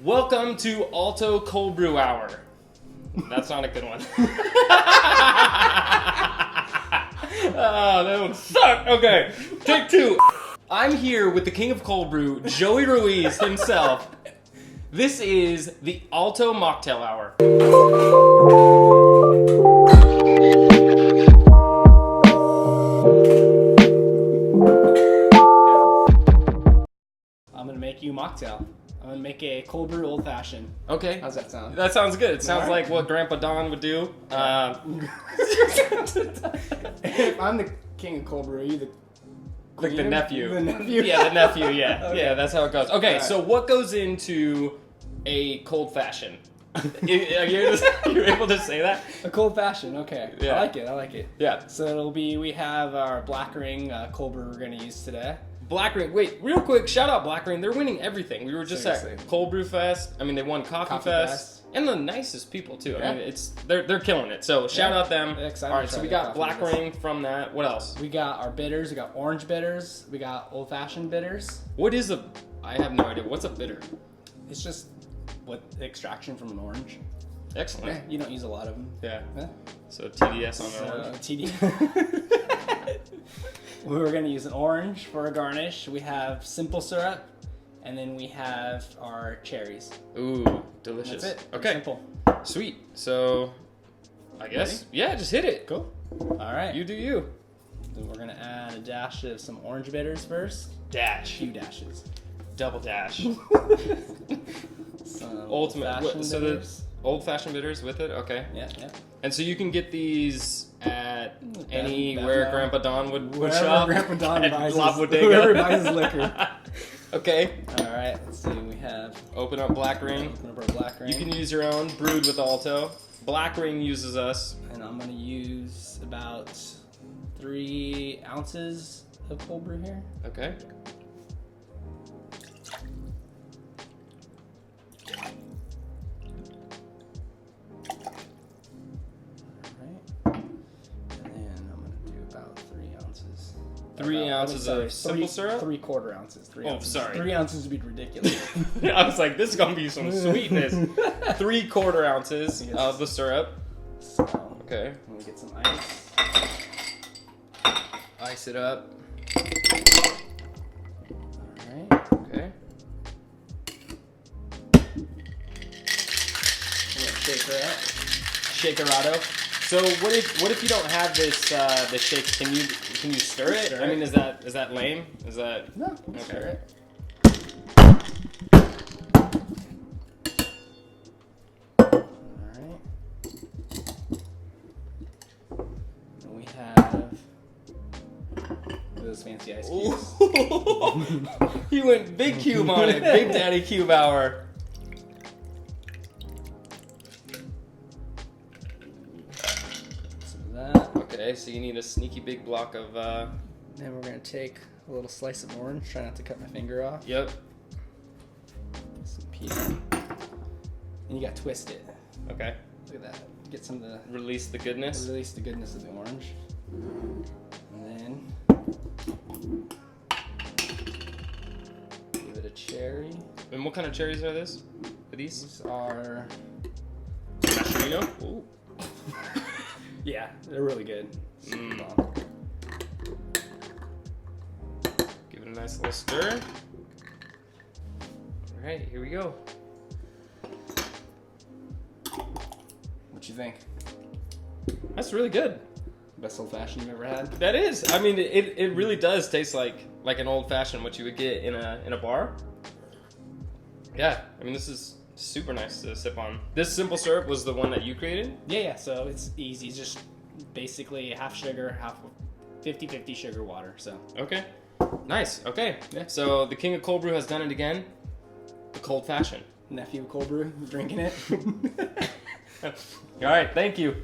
Welcome to Alto Cold Brew Hour. That's not a good one. Oh, that one sucked. Okay, take two. I'm here with the king of cold brew, Joey Ruiz himself. This is the Alto Mocktail Hour. I'm gonna make you mocktail. I'm gonna make a cold brew old fashioned. Okay. How's that sound? That sounds good. It sounds All right. like what Grandpa Don would do. If I'm the king of cold brew, are you the Like the nephew. The nephew? Yeah, the nephew, yeah. Okay. Yeah, that's how it goes. Okay, Right. so what goes into a cold fashion? You're able to say that? A cold fashion, okay. Yeah. I like it. Yeah. So it'll be, we have our Black Ring cold brew we're gonna use today. Black Ring. Wait, real quick, shout out Black Ring. They're winning everything. We were just Seriously. at Cold Brew Fest. I mean, they won Coffee Fest. And the nicest people too. Yeah. I mean, they're killing it. So shout out them. Yeah, excited All to right, so try we their got Coffee Black Fest. Ring from that. What else? We got our bitters, we got orange bitters, we got old fashioned bitters. What is a? I have no idea. What's a bitter? It's just what extraction from an orange. Excellent. Yeah, you don't use a lot of them. Yeah. Yeah. So TDS on So, the orange. TD. We're gonna use an orange for a garnish. We have simple syrup, and then we have our cherries. Ooh, delicious. That's it. Okay. Simple. Sweet. So, I guess, yeah, just hit it. Cool. All right. You do you. Then we're gonna add a dash of some orange bitters first. Dash. Few dashes. Double dash. Some Ultimate. old-fashioned So bitters. the old-fashioned bitters with it? Okay. Yeah, yeah. And so you can get these at Bath anywhere and Grandpa Don would Wherever shop. Grandpa Don At buys La his, Bodega. whoever buys his liquor. Okay. All right. Let's see. We have Open up Black Ring. open up our Black Ring. You can use your own, brewed with Alto. Black Ring uses us. And I'm gonna use about 3 ounces of cold brew here. Okay. Alright. And then I'm gonna do about 3 ounces. 3 ounces of simple syrup? 3/4 ounces. 3 Oh, ounces. sorry. 3 ounces would be ridiculous. I was like, this is gonna be some sweetness. 3/4 ounces Yes. of the syrup. So, Okay. let me get some ice. Ice it up. Alright. Okay. Shake her up. Shakerado. So what if you don't have this this shake? Can you stir it? Stir I mean, it. is that lame? Is that No, Okay. stir it. Alright. And we have those fancy ice cubes. Ooh. You went big cube on it. Big Daddy Cube Hour. Some of that. Okay, so you need a sneaky big block of Then we're gonna take a little slice of orange. Try not to cut my finger off. Yep. Some peel. And you gotta twist it. Okay. Look at that. Get some of the Release the goodness. release the goodness of the orange. And then give it a cherry. And what kind of cherries are this? Are these? These are Mascherino? Ooh. yeah, they're really good. Mm. Give it a nice little stir. All right, here we go. What you think? That's really good. Best old fashioned you've ever had? That is. I mean, it really does taste like an old fashioned, what you would get in a bar. Yeah, I mean, this is super nice to sip on. This simple syrup was the one that you created? Yeah. So it's easy. Just basically half sugar, half 50-50 sugar water. So Okay. Nice. Okay. Yeah. So the king of cold brew has done it again. The cold fashion. nephew of cold brew drinking it. All right. Thank you.